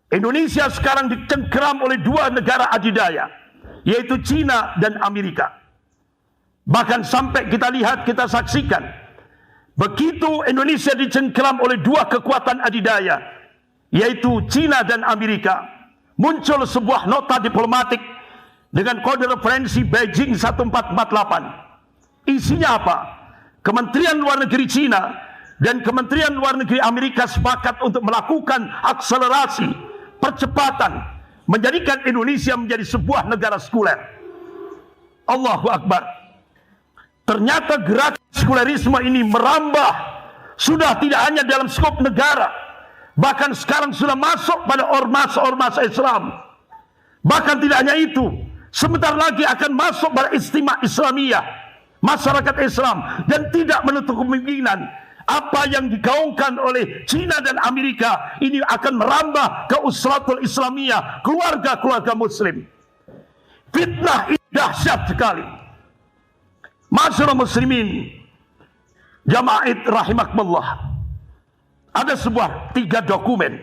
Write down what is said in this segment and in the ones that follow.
Indonesia sekarang dicengkeram oleh dua negara adidaya, yaitu Cina dan Amerika. Bahkan sampai kita lihat, kita saksikan, begitu Indonesia dicengkeram oleh dua kekuatan adidaya, yaitu Cina dan Amerika, muncul sebuah nota diplomatik dengan kode referensi Beijing 1448. Isinya apa? Kementerian Luar Negeri Cina dan Kementerian Luar Negeri Amerika sepakat untuk melakukan akselerasi, percepatan, menjadikan Indonesia menjadi sebuah negara sekuler. Allahu Akbar. Ternyata gerakan sekulerisme ini merambah, sudah tidak hanya dalam skop negara, bahkan sekarang sudah masuk pada ormas-ormas Islam. Bahkan tidak hanya itu, sebentar lagi akan masuk pada istimewa Islamiyah, masyarakat Islam, dan tidak menutup kemungkinan apa yang digaungkan oleh Cina dan Amerika ini akan merambah ke usratul Islamiyah, keluarga-keluarga Muslim. Fitnah ini dahsyat sekali. Masyarakat muslimin, jamaah rahimakumullah. Ada sebuah 3 dokumen.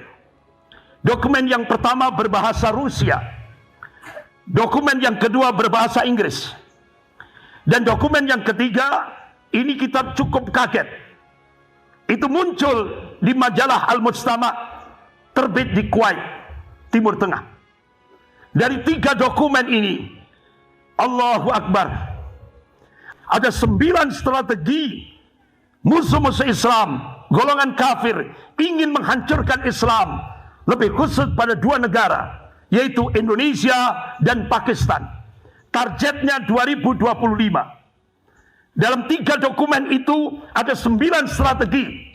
Dokumen yang pertama berbahasa Rusia. Dokumen yang kedua berbahasa Inggris. Dan dokumen yang ketiga, ini kita cukup kaget. Itu muncul di majalah Al-Mujtama, terbit di Kuwait, Timur Tengah. Dari 3 dokumen ini, Allahu Akbar, ada 9 strategi musuh-musuh Islam, golongan kafir, ingin menghancurkan Islam, lebih khusus pada 2 negara, yaitu Indonesia dan Pakistan. Targetnya 2025. Dalam 3 dokumen itu ada 9 strategi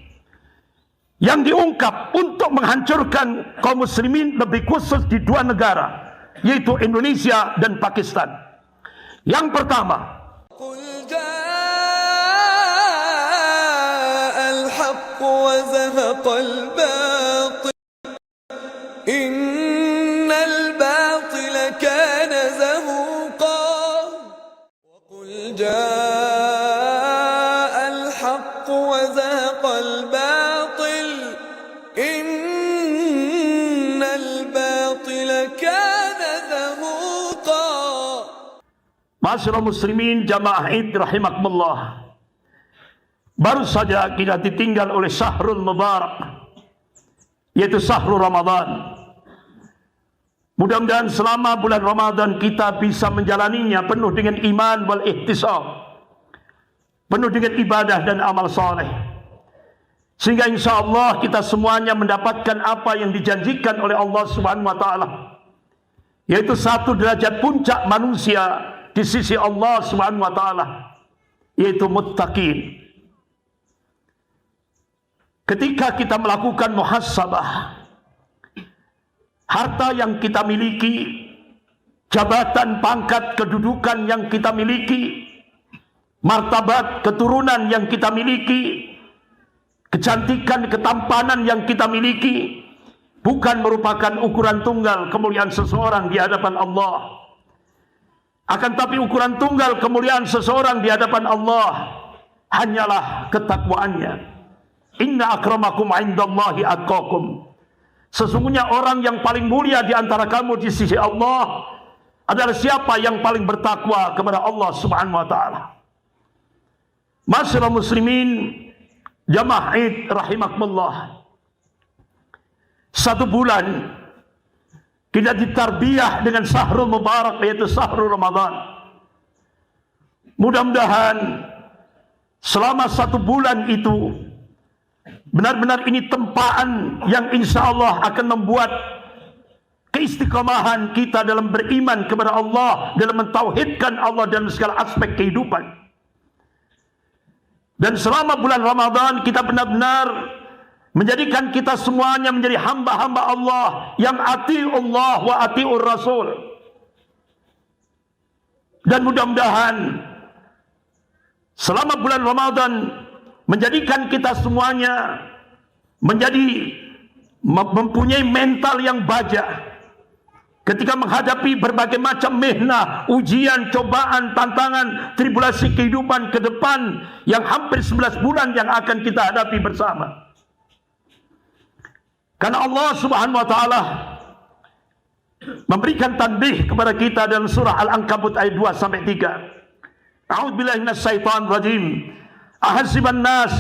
yang diungkap untuk menghancurkan kaum muslimin, lebih khusus di 2 negara, yaitu Indonesia dan Pakistan. Yang pertama, قل جاء الحق وزهق الباطل إن الباطل كان زهوقا وقل جاء الحق وزهق الباطل إن الباطل كان زهوقا. Masyarakat muslimin, jamaah Id rahimakumullah, baru saja kita ditinggal oleh Syahrul Mubarak, yaitu Syahrul Ramadan. Mudah-mudahan selama bulan Ramadan kita bisa menjalaninya penuh dengan iman wal ihtisab, penuh dengan ibadah dan amal soleh, sehingga insya Allah kita semuanya mendapatkan apa yang dijanjikan oleh Allah Subhanahu wa Ta'ala, yaitu 1 derajat puncak manusia di sisi Allah Subhanahu wa Ta'ala, yaitu muttaqin. Ketika kita melakukan muhasabah, harta yang kita miliki, jabatan, pangkat, kedudukan yang kita miliki, martabat, keturunan yang kita miliki, kecantikan, ketampanan yang kita miliki, bukan merupakan ukuran tunggal kemuliaan seseorang di hadapan Allah. Akan tapi ukuran tunggal kemuliaan seseorang di hadapan Allah hanyalah ketakwaannya. Inna akramakum indallahi atqakum. Sesungguhnya orang yang paling mulia di antara kamu di sisi Allah adalah siapa yang paling bertakwa kepada Allah Subhanahu wa Ta'ala. Masyarakat muslimin, jamaah Id rahimakumullah, 1 bulan kita ditarbiyah dengan Syahrul Mubarak, yaitu Syahrul Ramadan. Mudah-mudahan selama 1 bulan itu benar-benar ini tempaan yang insya Allah akan membuat keistiqomahan kita dalam beriman kepada Allah, dalam mentauhidkan Allah dalam segala aspek kehidupan. Dan selama bulan Ramadan kita benar-benar menjadikan kita semuanya menjadi hamba-hamba Allah yang ati'ullah wa ati'ur Rasul. Dan mudah-mudahan selama bulan Ramadan menjadikan kita semuanya menjadi mempunyai mental yang baja ketika menghadapi berbagai macam mihnah, ujian, cobaan, tantangan, tribulasi kehidupan ke depan yang hampir 11 bulan yang akan kita hadapi bersama. Karena Allah Subhanahu wa Ta'ala memberikan tanbih kepada kita dalam surah Al-Ankabut ayat 2 sampai 3. A'udzubillahi minasyaitonir rajim. Ahasiban nas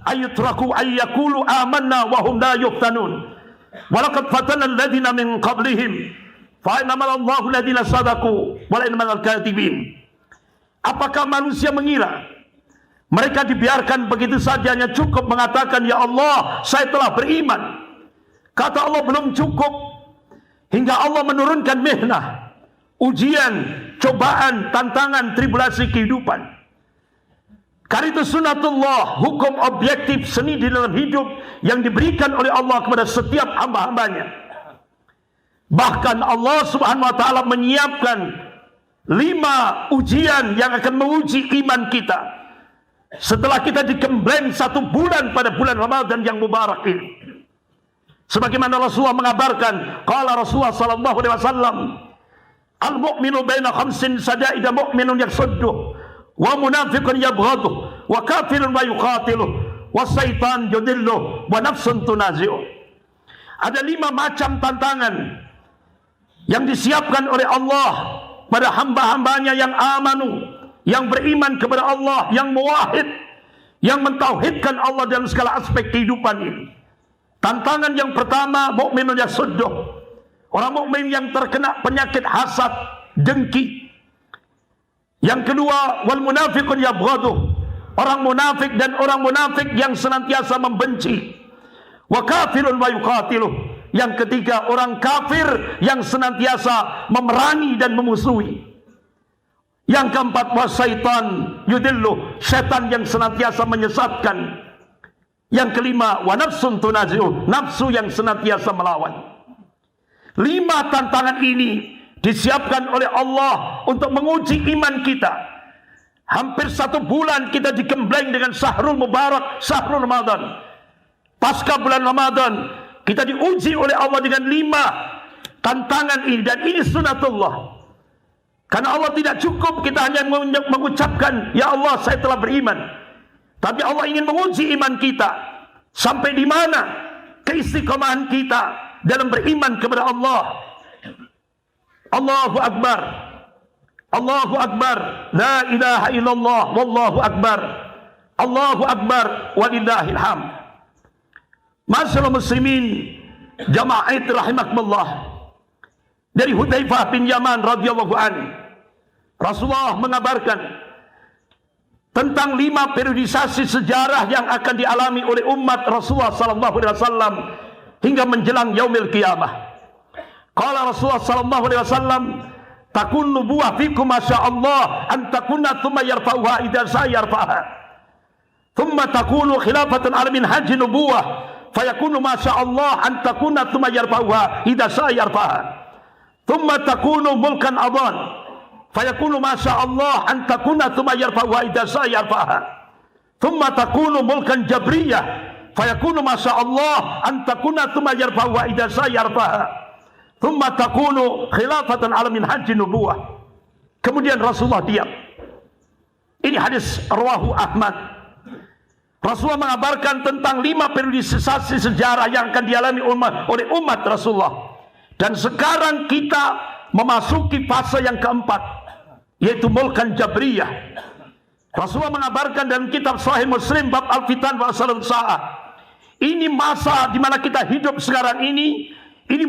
ayutraku ayyaqulu amanna wa hum la yuftanun. Walaqad fatana alladziina min qablihim fa innamallahu alladziina sadaqu wa innamal kadhibin. Apakah manusia mengira mereka dibiarkan begitu saja hanya cukup mengatakan, ya Allah, saya telah beriman. Kata Allah belum cukup, hingga Allah menurunkan mihnah, ujian, cobaan, tantangan, tribulasi kehidupan. Karena itu sunatullah, hukum objektif seni di dalam hidup yang diberikan oleh Allah kepada setiap hamba-hambanya. Bahkan Allah subhanahu wa ta'ala menyiapkan 5 ujian yang akan menguji iman kita setelah kita digembleng 1 bulan pada bulan Ramadan yang mubarak ini. Sebagaimana Rasulullah mengabarkan, qala Rasulullah sallallahu alaihi wasallam, al-mu'minu baina khamsin sadaida mu'minun yasudduh wa munafiqun yabghaduh wa kafirun wa yuqatiluh wa syaitan yudilluh wa nafsun tunazi'uh. Ada 5 macam tantangan yang disiapkan oleh Allah pada hamba-hambanya yang amanu, yang beriman kepada Allah, yang muwahhid, yang mentauhidkan Allah dalam segala aspek kehidupan ini. Tantangan yang pertama, mukminun yasudduh, orang mukmin yang terkena penyakit hasad, dengki. Yang kedua, wal munafiqun yabghaduh, orang munafik dan orang munafik yang senantiasa membenci. Wa kafirun wa yuqatiluh, yang ketiga orang kafir yang senantiasa memerangi dan memusuhi. Yang keempat, wasyaitan yudilluh, setan yang senantiasa menyesatkan. Yang kelima, wa nafsun tunazi'uh, nafsu yang senantiasa melawan. 5 tantangan ini disiapkan oleh Allah untuk menguji iman kita. Hampir 1 bulan kita digembleng dengan syahrul mubarak, syahrul Ramadan. Pasca bulan Ramadan, kita diuji oleh Allah dengan 5 tantangan ini, dan ini sunatullah. Karena Allah tidak cukup kita hanya mengucapkan, ya Allah, saya telah beriman. Tapi Allah ingin menguji iman kita. Sampai di mana keistiqomahan kita dalam beriman kepada Allah. Allahu Akbar. Allahu Akbar. La ilaha illallah. Wallahu Akbar. Allahu Akbar. Walillahil hamd. Masyaallah muslimin, jamaah rahimakumullah. Dari Hudzaifah bin Yaman radhiyallahu anhu, Rasulullah mengabarkan tentang 5 periodisasi sejarah yang akan dialami oleh umat Rasulullah sallallahu alaihi wasallam hingga menjelang yaumil qiyamah. Qala Rasulullah sallallahu alaihi wasallam, takun nubuwah fikum masyaallah an takuna thumma yarfa'uha idza sayarfa'ha. Thumma takunu khilafatan ala minhaj nubuwah fayakunu masyaallah an takuna thumma yarfa'uha idza sayarfa'ha. Thumma takunu mulkan adhan fayakunu masyaallah an takuna thumma yarfa'uha idza sayarfa'ha. Thumma takunu mulkan jabriyah fayakunu masyaallah an takuna thumma yarfa'uha idza sayarfa'ha. Thumma takunu khilafatan ala minhaj nubuwah. Kemudian Rasulullah diam. Ini hadis rawahu Ahmad. Rasulullah mengabarkan tentang 5 periodisasi sejarah yang akan dialami oleh umat Rasulullah. Dan sekarang kita memasuki fase yang keempat, yaitu mulkan jabriyah. Rasulullah mengabarkan dalam kitab Sahih Muslim bab al-fitan wa asrarus saah. Ini masa di mana kita hidup sekarang ini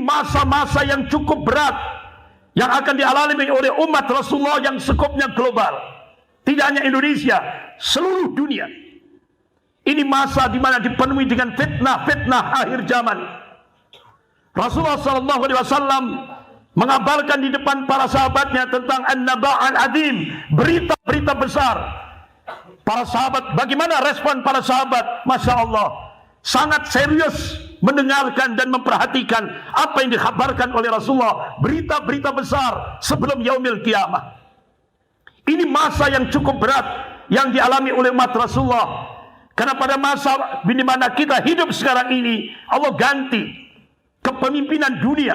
masa-masa yang cukup berat yang akan dialami oleh umat Rasulullah yang skopnya global. Tidak hanya Indonesia, seluruh dunia. Ini masa di mana dipenuhi dengan fitnah-fitnah akhir zaman. Rasulullah sallallahu alaihi wasallam mengabarkan di depan para sahabatnya tentang an-naba'al azim, berita-berita besar. Para sahabat, bagaimana respon para sahabat? Masya Allah, sangat serius mendengarkan dan memperhatikan apa yang dikhabarkan oleh Rasulullah, berita-berita besar sebelum yaumil qiyamah. Ini masa yang cukup berat yang dialami oleh umat Rasulullah. Karena pada masa di mana kita hidup sekarang ini, Allah ganti kepemimpinan dunia.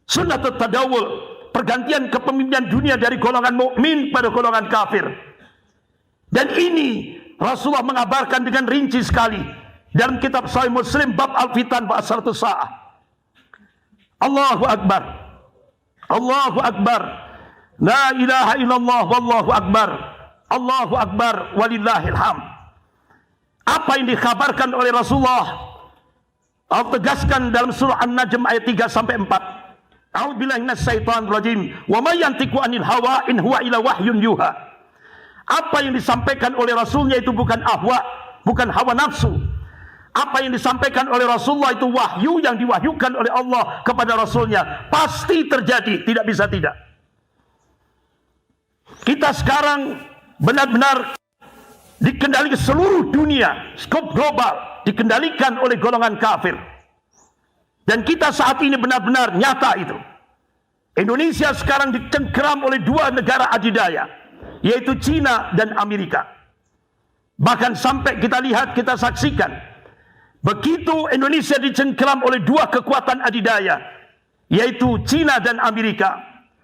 Sunnatut tadawul, pergantian kepemimpinan dunia dari golongan mukmin pada golongan kafir. Dan ini Rasulullah mengabarkan dengan rinci sekali dalam kitab Sahih Muslim bab al-fitan wa asrarus saah. Allahu Akbar. Allahu Akbar. La ilaha illallah wallahu akbar. Allahu Akbar walillahil hamd. Apa yang dikhabarkan oleh Rasulullah Allah tegaskan dalam surah An-Najm ayat 3 sampai 4. A'udzubillahi minasyaitonir rajim. Wa may yantiqu 'anil hawa in huwa illa wahyun yuha. Apa yang disampaikan oleh Rasulnya itu bukan ahwa, bukan hawa nafsu. Apa yang disampaikan oleh Rasulullah itu wahyu yang diwahyukan oleh Allah kepada Rasulnya. Pasti terjadi, tidak bisa tidak. Kita sekarang benar-benar dikendalikan seluruh dunia, skop global dikendalikan oleh golongan kafir. Dan kita saat ini benar-benar nyata itu. Indonesia sekarang dicengkeram oleh dua negara adidaya, yaitu Cina dan Amerika. Bahkan sampai kita lihat, kita saksikan, begitu Indonesia dicengkeram oleh dua kekuatan adidaya, yaitu Cina dan Amerika,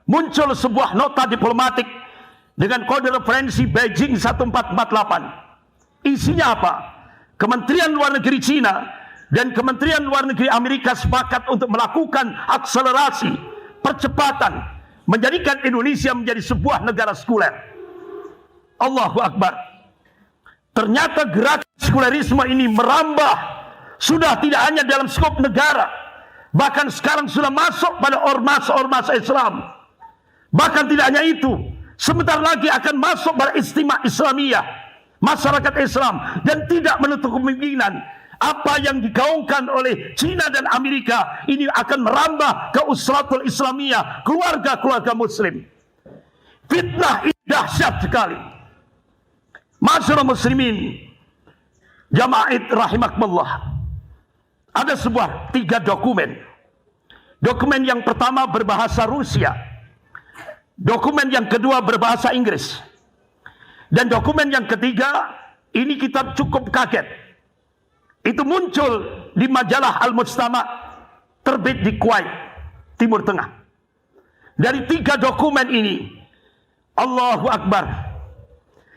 muncul sebuah nota diplomatik dengan kode referensi Beijing 1448. Isinya apa? Kementerian Luar Negeri Cina dan Kementerian Luar Negeri Amerika sepakat untuk melakukan akselerasi, percepatan, menjadikan Indonesia menjadi sebuah negara sekuler. Allahu Akbar. Ternyata gerakan sekulerisme ini merambah, sudah tidak hanya dalam skop negara, bahkan sekarang sudah masuk pada ormas-ormas Islam. Bahkan tidak hanya itu, sebentar lagi akan masuk pada istimewa Islamiyah, masyarakat Islam, dan tidak menutup kemungkinan apa yang digaungkan oleh Cina dan Amerika ini akan merambah ke usratul Islamiyah, keluarga-keluarga Muslim. Fitnah ini dahsyat sekali. Masyarakat muslimin, jamaah rahimakumullah. Ada sebuah 3 dokumen. Dokumen yang pertama berbahasa Rusia. Dokumen yang kedua berbahasa Inggris. Dan dokumen yang ketiga, ini kita cukup kaget. Itu muncul di majalah Al-Mujtama, terbit di Kuwait, Timur Tengah. Dari 3 dokumen ini, Allahu Akbar.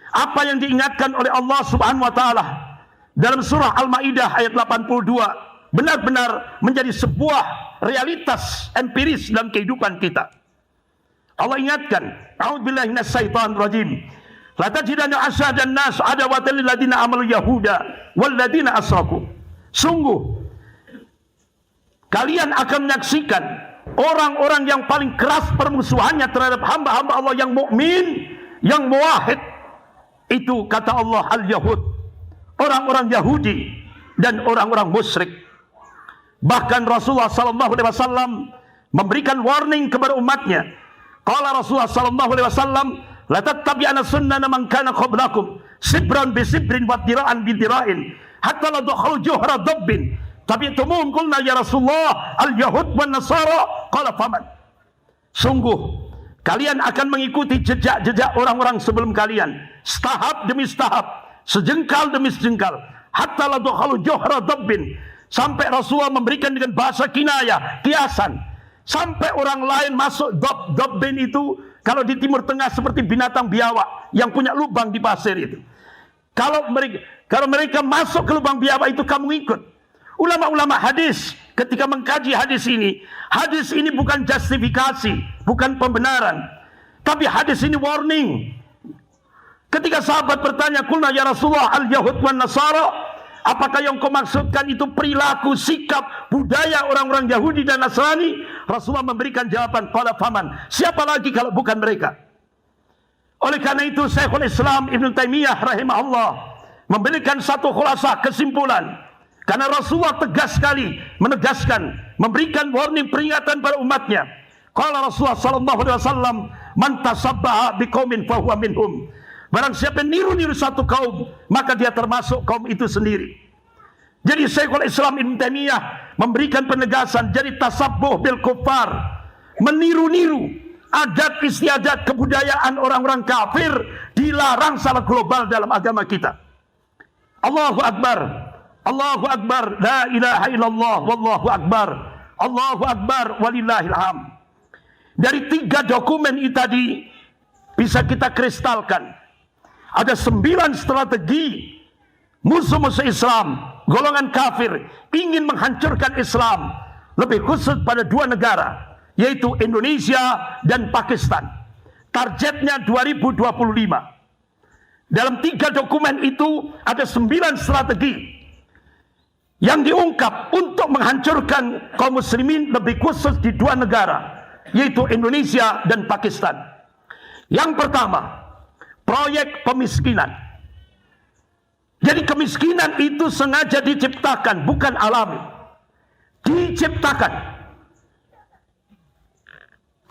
Apa yang diingatkan oleh Allah Subhanahu wa taala dalam surah Al-Maidah ayat 82 benar-benar menjadi sebuah realitas empiris dalam kehidupan kita. Allah ingatkan, a'udzubillahi minasyaitonir rajim. La tajidanna asyadan nas adawatan lil ladina amalu yahuda wal ladina asyraku. Sungguh kalian akan menyaksikan orang-orang yang paling keras permusuhannya terhadap hamba-hamba Allah yang mukmin, yang muwahhid. Itu kata Allah al-Yahud, orang-orang Yahudi dan orang-orang musyrik. Bahkan Rasulullah sallallahu alaihi wasallam memberikan warning kepada umatnya. Qala Rasulullah sallallahu alaihi wasallam, la tattabi'anna sunnana man kana qablakum sibran bi sibrin wa dira'an bi dira'in hatta la dakhalu juhra dabbin tabi'tumuhum qulna ya Rasulullah al-yahud wan nasara qala faman. Sungguh kalian akan mengikuti jejak-jejak orang-orang sebelum kalian, setahap demi setahap, sejengkal demi sejengkal, hatta la dakhalu juhra dabbin, sampai Rasulullah memberikan dengan bahasa kinayah, kiasan, sampai orang lain masuk dabbin itu kalau di Timur Tengah seperti binatang biawak yang punya lubang di pasir itu. Kalau mereka masuk ke lubang biawak itu, kamu ikut. Ulama-ulama hadis ketika mengkaji hadis ini bukan justifikasi, bukan pembenaran, tapi hadis ini warning. Ketika sahabat bertanya, "Qulna ya Rasulullah al-yahud wan nasara?" Apakah yang kau maksudkan itu perilaku, sikap, budaya orang-orang Yahudi dan Nasrani? Rasulullah memberikan jawaban, qala faman. Siapa lagi kalau bukan mereka? Oleh karena itu Syekhul Islam Ibn Taimiyah rahimahullah memberikan satu khulasah kesimpulan. Karena Rasulullah tegas sekali menegaskan, memberikan warning, peringatan pada umatnya. Qala Rasulullah sallallahu alaihi wasallam, "Man tasabbaha biqaumin fahuwa minhum." Barang siapa niru-niru satu kaum, maka dia termasuk kaum itu sendiri. Jadi Syekhul Islam Ibn Taimiyah memberikan penegasan, jadi tasabbuh bil kuffar, meniru-niru adat istiadat kebudayaan orang-orang kafir dilarang secara global dalam agama kita. Allahu Akbar. Allahu Akbar, la ilaha illallah, wallahu akbar, Allahu Akbar, walillahil hamd. Dari 3 dokumen itu tadi bisa kita kristalkan. Ada 9 strategi musuh-musuh Islam, golongan kafir, ingin menghancurkan Islam, lebih khusus pada 2 negara, yaitu Indonesia dan Pakistan. Targetnya 2025. Dalam 3 dokumen itu ada 9 strategi yang diungkap untuk menghancurkan kaum muslimin, lebih khusus di 2 negara, yaitu Indonesia dan Pakistan. Yang pertama, proyek pemiskinan. Jadi kemiskinan itu sengaja diciptakan, bukan alami. Diciptakan.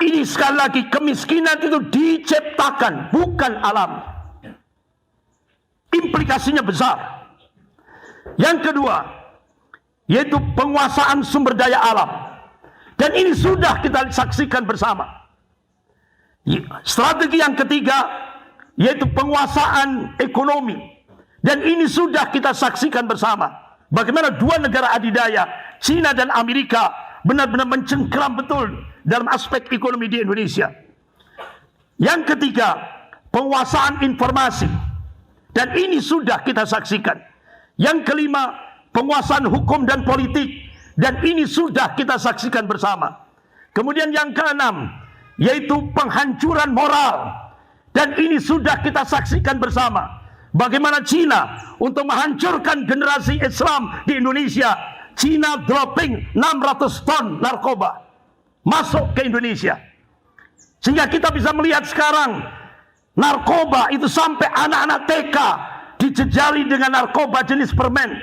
Ini sekali lagi, kemiskinan itu diciptakan, bukan alami. Implikasinya besar. Yang kedua, yaitu penguasaan sumber daya alam. Dan ini sudah kita saksikan bersama. Strategi yang ketiga, yaitu penguasaan ekonomi. Dan ini sudah kita saksikan bersama. Bagaimana 2 negara adidaya, China dan Amerika, benar-benar mencengkeram betul dalam aspek ekonomi di Indonesia. Yang ketiga, penguasaan informasi. Dan ini sudah kita saksikan. Yang kelima, penguasaan hukum dan politik. Dan ini sudah kita saksikan bersama. Kemudian yang keenam, yaitu penghancuran moral. Dan ini sudah kita saksikan bersama. Bagaimana Cina untuk menghancurkan generasi Islam di Indonesia. Cina dropping 600 ton narkoba masuk ke Indonesia. Sehingga kita bisa melihat sekarang narkoba itu sampai anak-anak TK dijejali dengan narkoba jenis permen.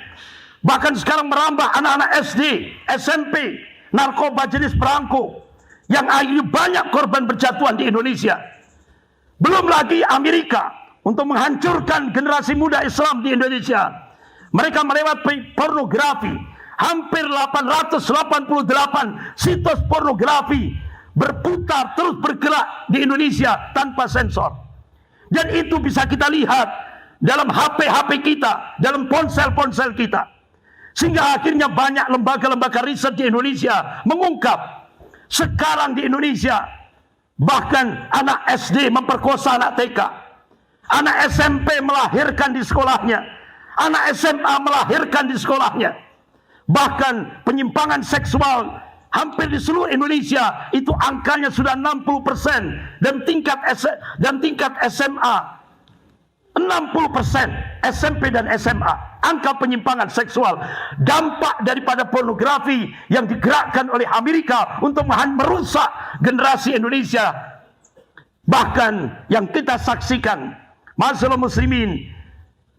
Bahkan sekarang merambah anak-anak SD, SMP, narkoba jenis perangko. Yang akhirnya banyak korban berjatuhan di Indonesia. Belum lagi Amerika untuk menghancurkan generasi muda Islam di Indonesia. Mereka melewati pornografi. Hampir 888 situs pornografi berputar terus bergerak di Indonesia tanpa sensor. Dan itu bisa kita lihat dalam HP-HP kita, dalam ponsel-ponsel kita. Sehingga akhirnya banyak lembaga-lembaga riset di Indonesia mengungkap sekarang di Indonesia bahkan anak SD memperkosa anak TK, anak SMP melahirkan di sekolahnya, anak SMA melahirkan di sekolahnya. Bahkan penyimpangan seksual hampir di seluruh Indonesia itu angkanya sudah 60%, dan tingkat SMA 60%, SMP dan SMA angka penyimpangan seksual, dampak daripada pornografi yang digerakkan oleh Amerika untuk merusak generasi Indonesia. Bahkan yang kita saksikan, masyaallah muslimin,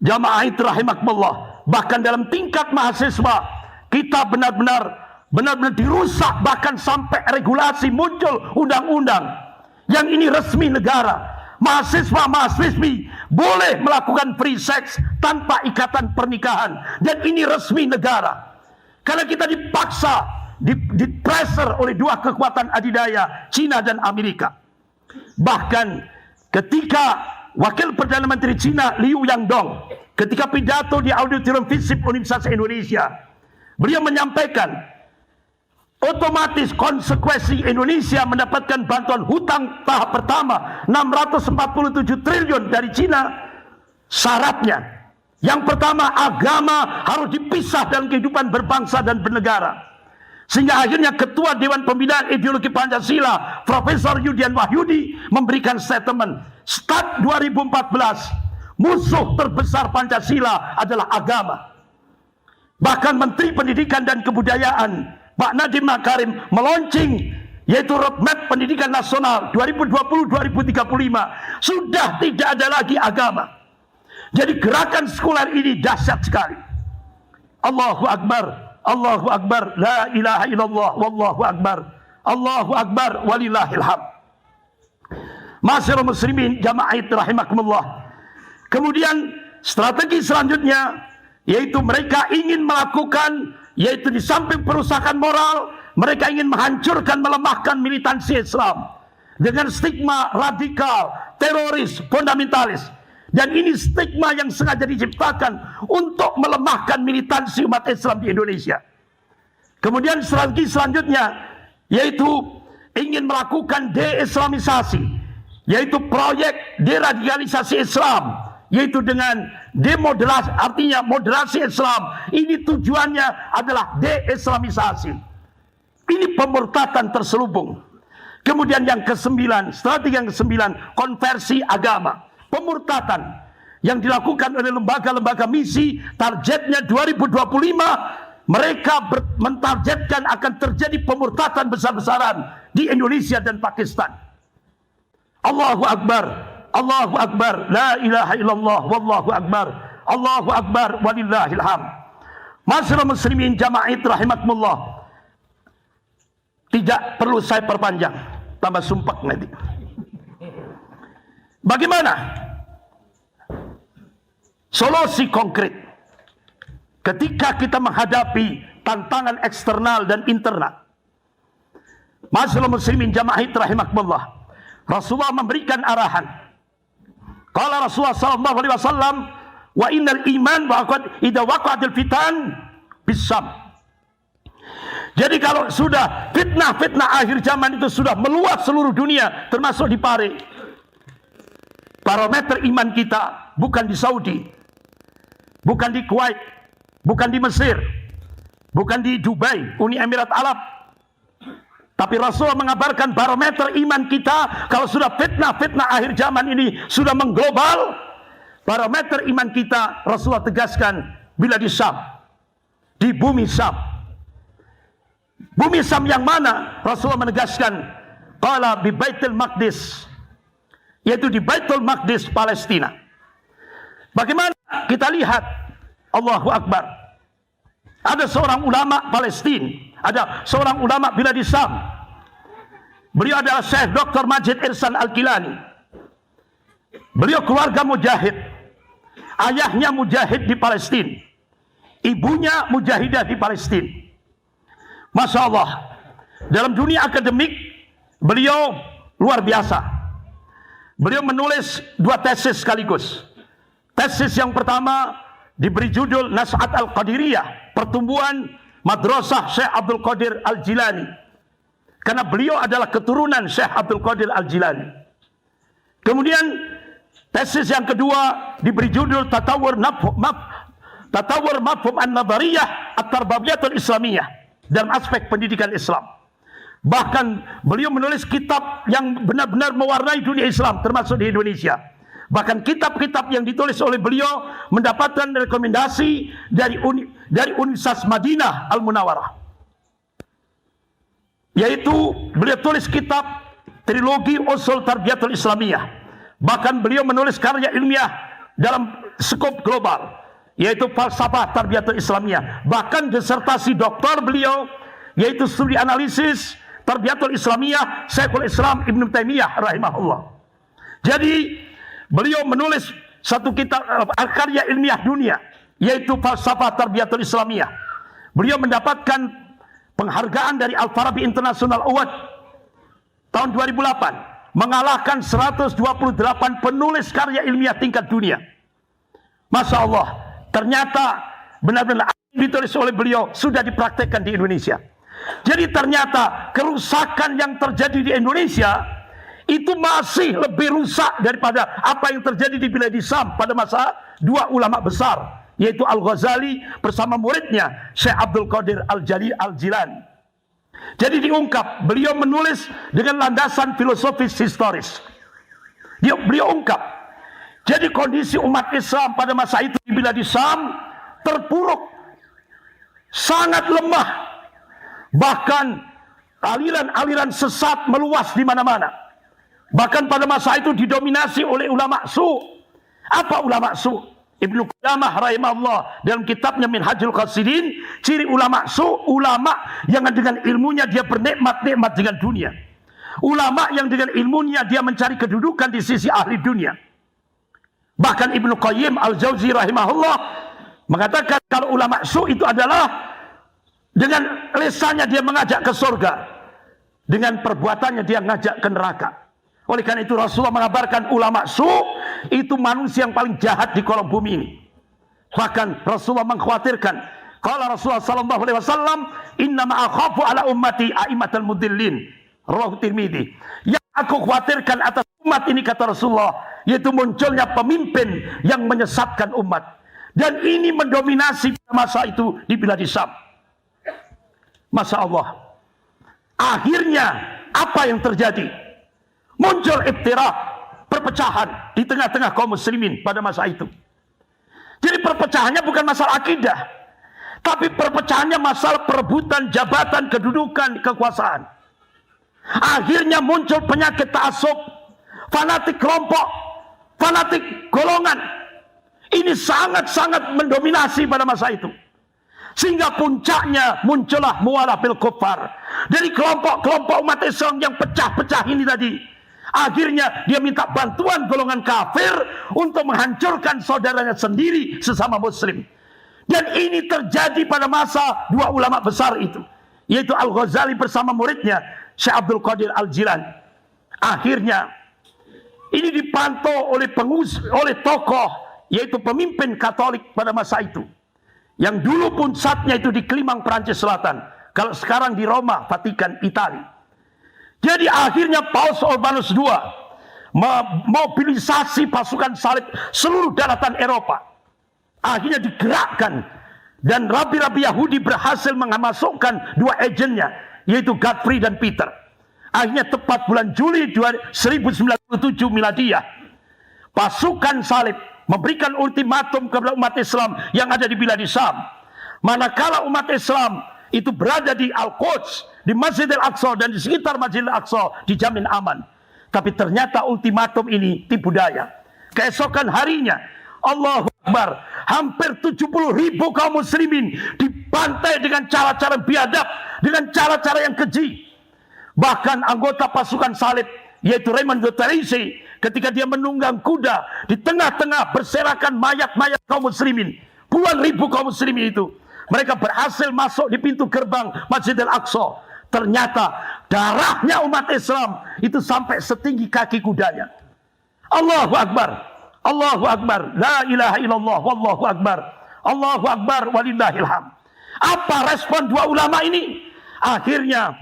jamaah rahimakumullah, bahkan dalam tingkat mahasiswa kita benar-benar dirusak, bahkan sampai regulasi muncul undang-undang yang ini resmi negara. Mahasiswa-mahasiswi boleh melakukan free sex tanpa ikatan pernikahan, dan ini resmi negara. Karena kita dipaksa, dipressure oleh 2 kekuatan adidaya, Cina dan Amerika. Bahkan ketika Wakil Perdana Menteri Cina Liu Yangdong ketika pidato di Auditorium FISIP Universitas Indonesia, beliau menyampaikan otomatis konsekuensi Indonesia mendapatkan bantuan hutang tahap pertama 647 triliun dari Cina. Syaratnya yang pertama, agama harus dipisah dalam kehidupan berbangsa dan bernegara. Sehingga akhirnya Ketua Dewan Pembinaan Ideologi Pancasila Profesor Yudian Wahyudi memberikan statement, start 2014 musuh terbesar Pancasila adalah agama. Bahkan Menteri Pendidikan dan Kebudayaan Pak Nadiem Makarim meluncing yaitu roadmap pendidikan nasional 2020-2035. Sudah tidak ada lagi agama. Jadi gerakan sekuler ini dahsyat sekali. Allahu Akbar, Allahu Akbar, la ilaha illallah, wallahu akbar, Allahu Akbar, walillahil hamd. Masyaallah muslimin, jamaah rahimakumullah. Kemudian strategi selanjutnya yaitu mereka ingin melakukan, yaitu di samping perusakan moral, mereka ingin menghancurkan, melemahkan militansi Islam dengan stigma radikal, teroris, fundamentalis. Dan ini stigma yang sengaja diciptakan untuk melemahkan militansi umat Islam di Indonesia. Kemudian strategi selanjutnya yaitu ingin melakukan de-islamisasi, yaitu proyek deradikalisasi Islam, yaitu dengan demoderasi, artinya moderasi Islam. Ini tujuannya adalah de-islamisasi. Ini pemurtadan terselubung. Kemudian yang kesembilan, strategi yang kesembilan, konversi agama, pemurtatan yang dilakukan oleh lembaga-lembaga misi. Targetnya 2025 mereka mentargetkan akan terjadi pemurtatan besar-besaran di Indonesia dan Pakistan. Allahu Akbar, Allahu Akbar, la ilaha illallah, wallahu akbar, Allahu Akbar, walillahil hamd. Masyaallah muslimin jamaah rahimakumullah. Tidak perlu saya perpanjang, tambah sumpah nanti. Bagaimana solusi konkret ketika kita menghadapi tantangan eksternal dan internal? Masyaallah muslimin jamaah rahimakumullah. Rasulullah memberikan arahan. Qala Rasulullah sallallahu alaihi wasallam, wa innal iman waqad idza waqa'atil fitan bisam. Jadi kalau sudah fitnah-fitnah akhir zaman itu sudah meluas seluruh dunia, termasuk di Pare, barometer iman kita bukan di Saudi, bukan di Kuwait, bukan di Mesir, bukan di Dubai, Uni Emirat Arab, tapi Rasulullah mengabarkan barometer iman kita kalau sudah fitnah-fitnah akhir zaman ini sudah mengglobal. Barometer iman kita Rasulullah tegaskan bila di Syam, di bumi Syam. Bumi Syam yang mana? Rasulullah menegaskan qala bi Baitul Maqdis, yaitu di Baitul Maqdis Palestina. Bagaimana kita lihat? Allahu Akbar. Ada seorang ulama Palestina, ada seorang ulama bila di Syam. Beliau adalah Syekh Dr. Majid Irsan Al-Kilani. Beliau keluarga mujahid. Ayahnya mujahid di Palestina, ibunya mujahidah di Palestina. Masya Allah, dalam dunia akademik beliau luar biasa. Beliau menulis 2 tesis sekaligus. Tesis yang pertama diberi judul Nas'at Al-Qadiriyah, pertumbuhan Madrasah Syekh Abdul Qadir Al-Jilani, karena beliau adalah keturunan Syekh Abdul Qadir Al-Jilani. Kemudian tesis yang kedua diberi judul Tatawur Mafhum An-Nadhariyah At-Tarbawiyatul Islamiyah, dalam aspek pendidikan Islam. Bahkan beliau menulis kitab yang benar-benar mewarnai dunia Islam, termasuk di Indonesia. Bahkan kitab-kitab yang ditulis oleh beliau mendapatkan rekomendasi dari Universitas Madinah Al-Munawwarah. Yaitu beliau tulis kitab Trilogi Usul Tarbiyatul Islamiyah. Bahkan beliau menulis karya ilmiah dalam skop global, yaitu falsafah tarbiyatul Islamiyah. Bahkan disertasi doktor beliau yaitu studi analisis tarbiyatul Islamiyah Syekhul Islam Ibnu Taimiyah rahimahullah. Jadi beliau menulis satu kitab karya ilmiah dunia yaitu falsafah tarbiyatul Islamiyah. Beliau mendapatkan penghargaan dari Al-Farabi International Award tahun 2008, mengalahkan 128 penulis karya ilmiah tingkat dunia. Masya Allah, ternyata benar-benar ditulis oleh beliau sudah dipraktekkan di Indonesia. Jadi ternyata kerusakan yang terjadi di Indonesia itu masih lebih rusak daripada apa yang terjadi di Bilad Syam pada masa 2 ulama besar, yaitu Al-Ghazali bersama muridnya Syekh Abdul Qadir Al-Jilani. Jadi diungkap, beliau menulis dengan landasan filosofis historis. Beliau ungkap, jadi kondisi umat Islam pada masa itu di Bilad Syam terpuruk, sangat lemah. Bahkan aliran-aliran sesat meluas di mana-mana. Bahkan pada masa itu didominasi oleh ulama su. Apa ulama su? Ibnu Qudamah rahimahullah dalam kitabnya Minhajul Qasidin, ciri ulama su, ulama yang dengan ilmunya dia bernikmat-nikmat dengan dunia. Ulama yang dengan ilmunya dia mencari kedudukan di sisi ahli dunia. Bahkan Ibnu Qayyim Al-Jauzi rahimahullah mengatakan kalau ulama su itu adalah dengan lisannya dia mengajak ke surga, dengan perbuatannya dia ngajak ke neraka. Oleh karena itu Rasulullah mengabarkan ulama su itu manusia yang paling jahat di kolom bumi ini. Bahkan Rasulullah mengkhawatirkan, qala Rasulullah sallallahu alaihi wasallam, "Inna ma akhafu ala ummati a'immatal mudillin." Rawahu Tirmidzi. Yang aku khawatirkan atas umat ini, kata Rasulullah, yaitu munculnya pemimpin yang menyesatkan umat. Dan ini mendominasi masa itu di Bilad Syam. Masya Allah. Akhirnya Apa yang terjadi? Muncul iftirak, perpecahan di tengah-tengah kaum muslimin pada masa itu. Jadi perpecahannya bukan masalah akidah, tapi perpecahannya masalah perebutan jabatan, kedudukan, kekuasaan. Akhirnya muncul penyakit ta'assub, fanatik kelompok, fanatik golongan. Ini sangat-sangat mendominasi pada masa itu. Sehingga puncaknya muncullah muwalah bil kuffar. Dari kelompok-kelompok umat Islam yang pecah-pecah ini tadi. Akhirnya dia minta bantuan golongan kafir untuk menghancurkan saudaranya sendiri sesama muslim. Dan ini terjadi pada masa dua ulama besar itu, yaitu Al-Ghazali bersama muridnya Syekh Abdul Qadir Al-Jilani. Akhirnya ini dipantau oleh tokoh, yaitu pemimpin Katolik pada masa itu, yang dulu pusatnya itu di Klimang, Perancis Selatan. Kalau sekarang di Roma, Vatikan, Italia. Jadi akhirnya Paus Urbanus II memobilisasi pasukan salib seluruh daratan Eropa. Akhirnya digerakkan. Dan rabi-rabi Yahudi berhasil memasukkan dua agennya, yaitu Godfrey dan Peter. Akhirnya tepat bulan Juli 1097 Miladiyah, pasukan salib memberikan ultimatum kepada umat Islam yang ada di Bilad Syam. Manakala umat Islam itu berada di Al-Quds, di Masjid Al-Aqsa dan di sekitar Masjid Al-Aqsa dijamin aman. Tapi ternyata ultimatum ini tipu daya. Keesokan harinya, Allahu Akbar, hampir 70.000 kaum muslimin dibantai dengan cara-cara biadab, dengan cara-cara yang keji. Bahkan anggota pasukan salib, yaitu Raymond de Teresi, ketika dia menunggang kuda di tengah-tengah berserakan mayat-mayat kaum muslimin, puluhan ribu kaum muslimin itu, mereka berhasil masuk di pintu gerbang Masjid Al-Aqsa. Ternyata darahnya umat Islam itu sampai setinggi kaki kudanya. Allahu Akbar, Allahu Akbar, la ilaha illallah, wallahu akbar, Allahu Akbar, walillahil hamd. Apa respon dua ulama ini? Akhirnya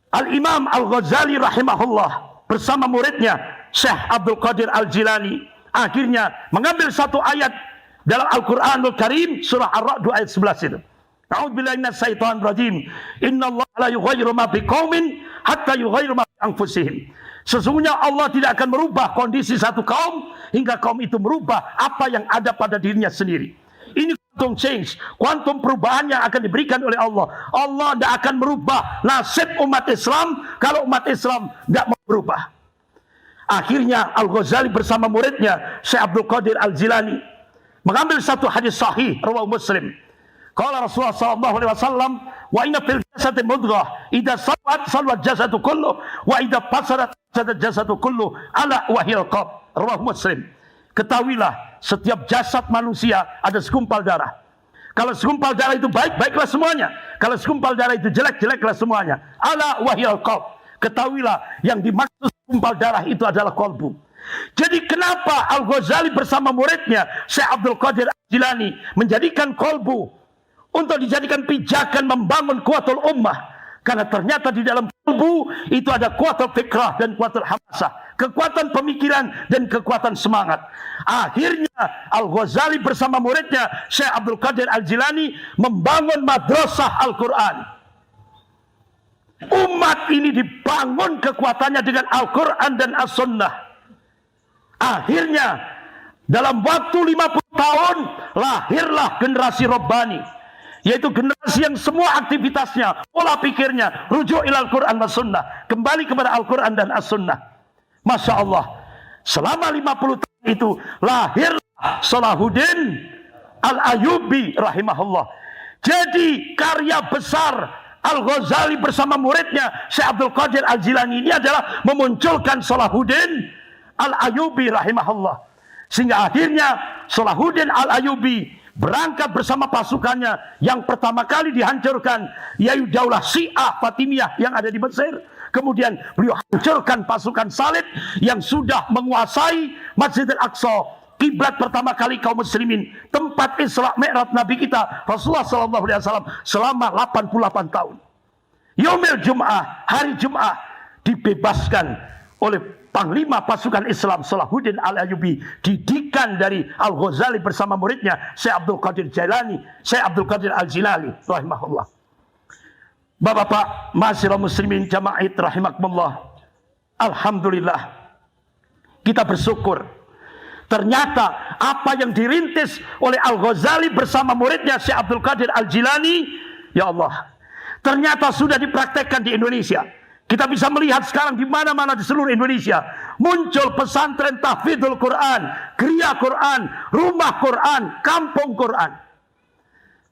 Al-Imam Al-Ghazali rahimahullah bersama muridnya Syekh Abdul Qadir Al-Jilani akhirnya mengambil satu ayat dalam Al-Quranul Karim, surah Ar-Ra'd ayat 11 itu. A'udzubillahi minasyaitonir rajim. Innallaha la yughayyiru ma biqaumin hatta yughayyiru ma bi anfusihim. Sesungguhnya Allah tidak akan merubah kondisi satu kaum hingga kaum itu merubah apa yang ada pada dirinya sendiri. Ini quantum change, kuantum perubahan yang akan diberikan oleh Allah. Allah tidak akan merubah nasib umat Islam kalau umat Islam tidak mau berubah. Akhirnya Al-Ghazali bersama muridnya Syekh Abdul Qadir Al-Jilani mengambil satu hadis sahih rawahu Muslim. Qala Rasulullah sallallahu alaihi wasallam, wa inna fil jasadi mudghah idza salwat jasadu kullu wa idza fasadat jasadu kullu ala wahil qalb. Rawahu Muslim. Ketahuilah, setiap jasad manusia ada segumpal darah. Kalau segumpal darah itu baik, baiklah semuanya. Kalau segumpal darah itu jelek, jeleklah semuanya. Ala wahil qalb. Ketahuilah, yang dimaksud segumpal darah itu adalah qalbu. Jadi kenapa Al-Ghazali bersama muridnya Syekh Abdul Qadir Al-Jilani menjadikan qalbu untuk dijadikan pijakan membangun kuatul ummah? Karena ternyata di dalam kalbu itu ada kuatul fikrah dan kuatul hamasah, kekuatan pemikiran dan kekuatan semangat. Akhirnya Al-Ghazali bersama muridnya Syekh Abdul Qadir Al-Jilani membangun madrasah Al-Quran. Umat ini dibangun kekuatannya dengan Al-Quran dan As-Sunnah. Akhirnya dalam waktu 50 tahun lahirlah generasi Rabbani, yaitu generasi yang semua aktivitasnya, pola pikirnya rujuk ilal Quran was sunnah, kembali kepada Al-Quran dan As-Sunnah. Masya Allah, selama 50 tahun itu lahirlah Salahuddin Al-Ayyubi rahimahullah. Jadi karya besar Al-Ghazali bersama muridnya Syekh Abdul Qadir Al-Jilani ini adalah memunculkan Salahuddin Al-Ayyubi rahimahullah. Sehingga akhirnya Salahuddin Al-Ayyubi berangkat bersama pasukannya yang pertama kali dihancurkan, yaitu Daulah Syiah Fatimiyah yang ada di Mesir. Kemudian beliau hancurkan pasukan salib yang sudah menguasai Masjid Al-Aqsa, kiblat pertama kali kaum muslimin, tempat Isra Mi'raj Nabi kita Rasulullah SAW selama 88 tahun. Yaumil Jum'ah, hari Jum'ah, dibebaskan oleh Panglima pasukan Islam Salahuddin Al-Ayyubi, didikan dari Al-Ghazali bersama muridnya Syekh Abdul Qadir Jilani, Syekh Abdul Qadir Al-Jilani rahimahullah. Bapak-bapak, ma'asyiral muslimin jamaah rahimakumullah. Alhamdulillah, kita bersyukur. Ternyata apa yang dirintis oleh Al-Ghazali bersama muridnya Syekh Abdul Qadir Al-Jilani, ya Allah, ternyata sudah dipraktekkan di Indonesia. Kita bisa melihat sekarang di mana-mana di seluruh Indonesia muncul pesantren tahfidzul Quran, kriya Quran, rumah Quran, kampung Quran.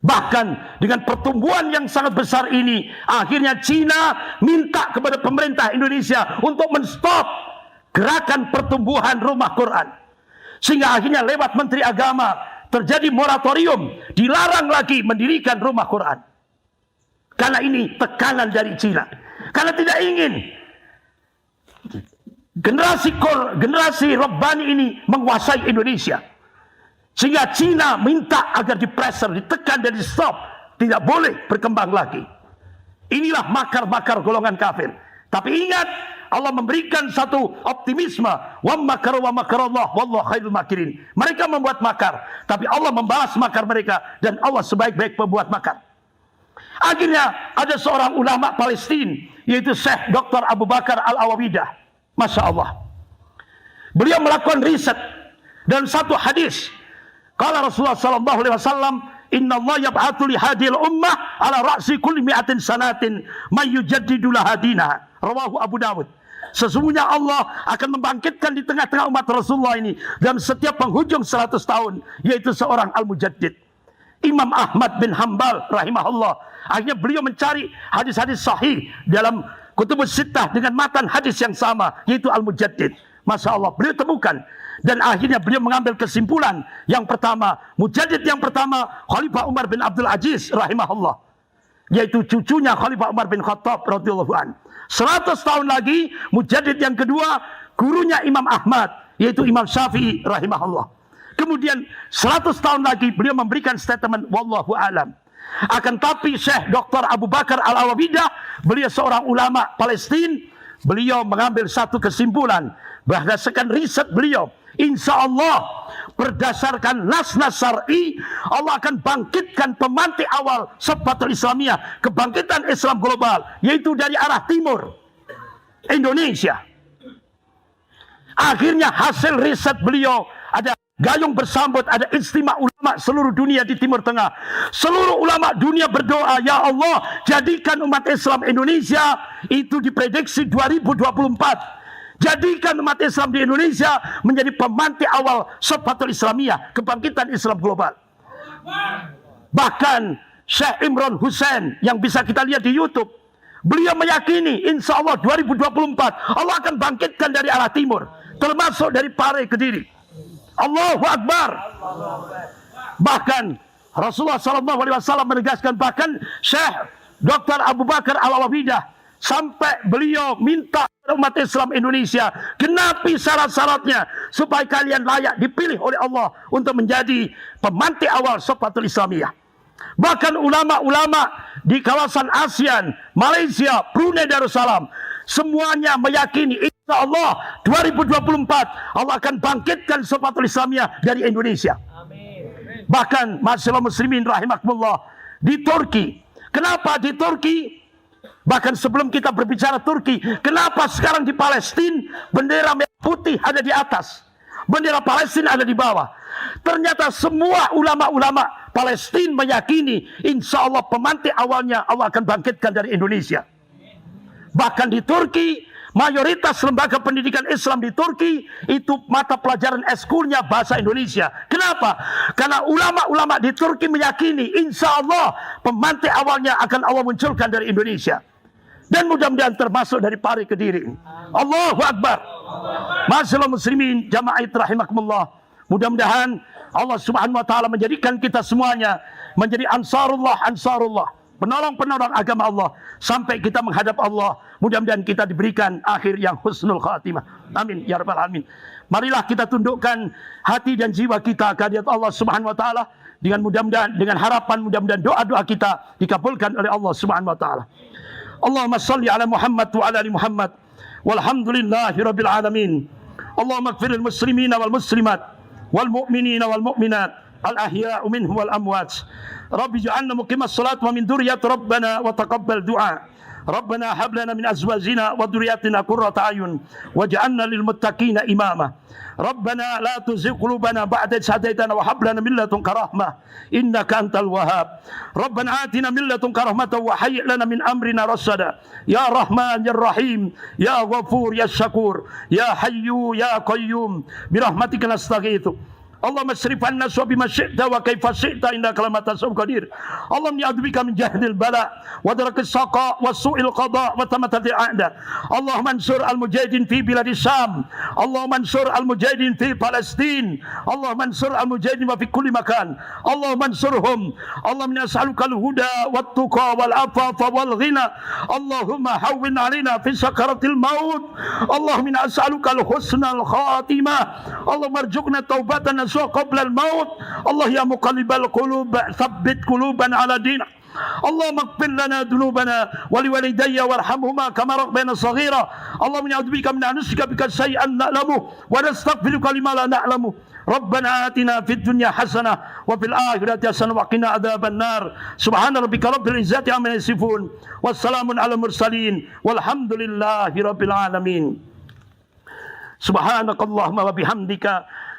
Bahkan dengan pertumbuhan yang sangat besar ini, akhirnya Cina minta kepada pemerintah Indonesia untuk menstop gerakan pertumbuhan rumah Quran. Sehingga akhirnya lewat Menteri Agama terjadi moratorium, dilarang lagi mendirikan rumah Quran. Karena ini tekanan dari Cina. Karena tidak ingin generasi Rabbani ini menguasai Indonesia. Sehingga Cina minta agar dipressure, ditekan dan di stop. Tidak boleh berkembang lagi. Inilah makar-makar golongan kafir. Tapi ingat, Allah memberikan satu optimisme. Wa makaru wa makarallah wallahu khairul makirin. Mereka membuat makar, tapi Allah membalas makar mereka, dan Allah sebaik-baik pembuat makar. Akhirnya ada seorang ulama Palestina, yaitu Syekh Dr. Abu Bakar Al-Awawidah. Masya Allah, beliau melakukan riset dan satu hadis. Qala Rasulullah sallallahu alaihi wasallam, "Inna Allah yab'atsu li hadhil ummah ala ra'si kulli mi'atin sanatin may yujaddidu laha dinaha." Rawahu Abu Dawud. Sesungguhnya Allah akan membangkitkan di tengah-tengah umat Rasulullah ini dalam setiap penghujung 100 tahun, yaitu seorang al-mujaddid. Imam Ahmad bin Hanbal rahimahullah, akhirnya beliau mencari hadis-hadis sahih dalam Kutubus Sittah dengan matan hadis yang sama, yaitu al-mujaddid. Masya Allah, beliau temukan. Dan akhirnya beliau mengambil kesimpulan. Yang pertama, mujaddid yang pertama, Khalifah Umar bin Abdul Aziz rahimahullah, yaitu cucunya Khalifah Umar bin Khattab radhiyallahu an. 100 tahun lagi, mujaddid yang kedua, gurunya Imam Ahmad, yaitu Imam Syafi'i rahimahullah. Kemudian 100 tahun lagi, beliau memberikan statement, wallahu alam. Akan tapi Syekh Dr. Abu Bakar Al-Awawidah, beliau seorang ulama Palestina, beliau mengambil satu kesimpulan, berdasarkan riset beliau, insya Allah berdasarkan nas-nas syar'i, Allah akan bangkitkan pemantik awal Sabatul Islamiyah, kebangkitan Islam global, yaitu dari arah timur Indonesia. Akhirnya hasil riset beliau, ada gayung bersambut, ada istimewa ulama seluruh dunia di Timur Tengah. Seluruh ulama dunia berdoa, ya Allah, jadikan umat Islam Indonesia itu diprediksi 2024. Jadikan umat Islam di Indonesia menjadi pemantik awal Sabatul Islamiyah, kebangkitan Islam global. Bahkan Syekh Imran Hussein yang bisa kita lihat di YouTube, beliau meyakini insya Allah 2024 Allah akan bangkitkan dari arah timur, termasuk dari Pare Kediri. Allahu Akbar. Bahkan Rasulullah SAW menegaskan, bahkan Syekh Dr. Abu Bakar Al-Awawidah sampai beliau minta umat Islam Indonesia, genapi syarat-syaratnya supaya kalian layak dipilih oleh Allah untuk menjadi pemantik awal Sabatul Islamiyah. Bahkan ulama-ulama di kawasan ASEAN, Malaysia, Brunei Darussalam, semuanya meyakini insya Allah 2024 Allah akan bangkitkan Sabatul Islamiyah dari Indonesia. Amin. Bahkan ma'asyiral muslimin rahimakumullah, di Turki. Kenapa di Turki? Bahkan sebelum kita berbicara Turki, kenapa sekarang di Palestina bendera merah putih ada di atas, bendera Palestina ada di bawah? Ternyata semua ulama-ulama Palestina meyakini insya Allah pemantik awalnya Allah akan bangkitkan dari Indonesia. Bahkan di Turki, mayoritas lembaga pendidikan Islam di Turki itu mata pelajaran eskulnya bahasa Indonesia. Kenapa? Karena ulama-ulama di Turki meyakini insya Allah pemantik awalnya akan Allah munculkan dari Indonesia. Dan mudah-mudahan termasuk dari Pare Kediri. Allahu Akbar. Ma'asyiral muslimin jamaah rahimakumullah, mudah-mudahan Allah Subhanahu wa taala menjadikan kita semuanya menjadi ansarullah, penolong-penolong agama Allah sampai kita menghadap Allah. Mudah-mudahan kita diberikan akhir yang husnul khatimah. Amin ya rabbal alamin. Marilah kita tundukkan hati dan jiwa kita ke hadirat Allah Subhanahu wa taala dengan mudah-mudahan, dengan harapan mudah-mudahan doa-doa kita dikabulkan oleh Allah Subhanahu wa taala. Allahumma salli ala Muhammad wa ala ali Muhammad walhamdulillahi rabbil alamin. Allahumma ighfiril muslimina wal muslimat wal mu'minina wal mu'minat الأحياء منهم والأموات رب اجعلنا مقيم الصلاة ومن ذرية ربنا وتقبل دعاء ربنا هب لنا من أزواجنا وذرياتنا قرة أعين واجعلنا للمتقين إماما ربنا لا تزغ قلوبنا بعد إذ هديتنا وهب لنا من لدنك رحمة إنك أنت الوهاب ربنا آتنا من لدنك رحمة وهيئ لنا من أمرنا رشدا يا رحمن يا رحيم يا غفور يا شكور يا حي يا قيوم برحمتك نستغيث اللهم اصرف عنا سوء بما شئت وكيف شئت انك لما تشاء قدير اللهم نعوذ بك من جهد البلاء ودرك الشقاء وسوء القضاء وتمتع الاعداء اللهم انصر المجاهدين في بلاد الشام اللهم انصر المجاهدين في فلسطين اللهم انصر المجاهدين في كل مكان اللهم انصرهم اللهم نسألك الهدى والتقى والعفاف والغنى اللهم هون علينا في سكرة الموت اللهم نسألك الحسن الخاتمة اللهم ارزقنا توبة قبل الموت الله يا مقلب القلوب ثبت قلوبنا على دينك اللهم اغفر لنا ذنوبنا ولوالدي وارحمهما كما ربينا صغيرا اللهم نعوذ بك من ان نشرك بك شيئا نعلمه ونستغفرك لما لا نعلمه ربنا آتنا في الدنيا حسنة وفي الآخرة حسنة وقنا عذاب النار سبحان ربك رب العزة عما يصفون والسلام على المرسلين والحمد لله رب العالمين سبحانك اللهم وبحمدك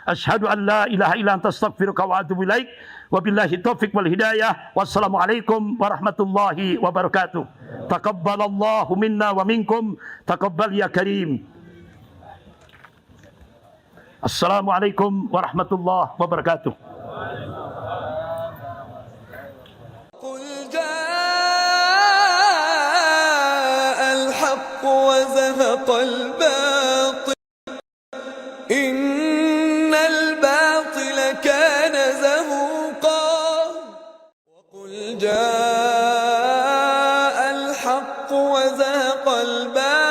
أشهد أن لا إله إلا أنت أستغفرك وأتوب إليك وبالله التوفيق والهداية والسلام عليكم ورحمة الله وبركاته تقبل الله منا ومنكم تقبل يا كريم السلام عليكم ورحمة الله وبركاته قل جاء الحق وزهق الباطل إن الباطل كان زهوقا وقل جاء الحق وزهق الباطل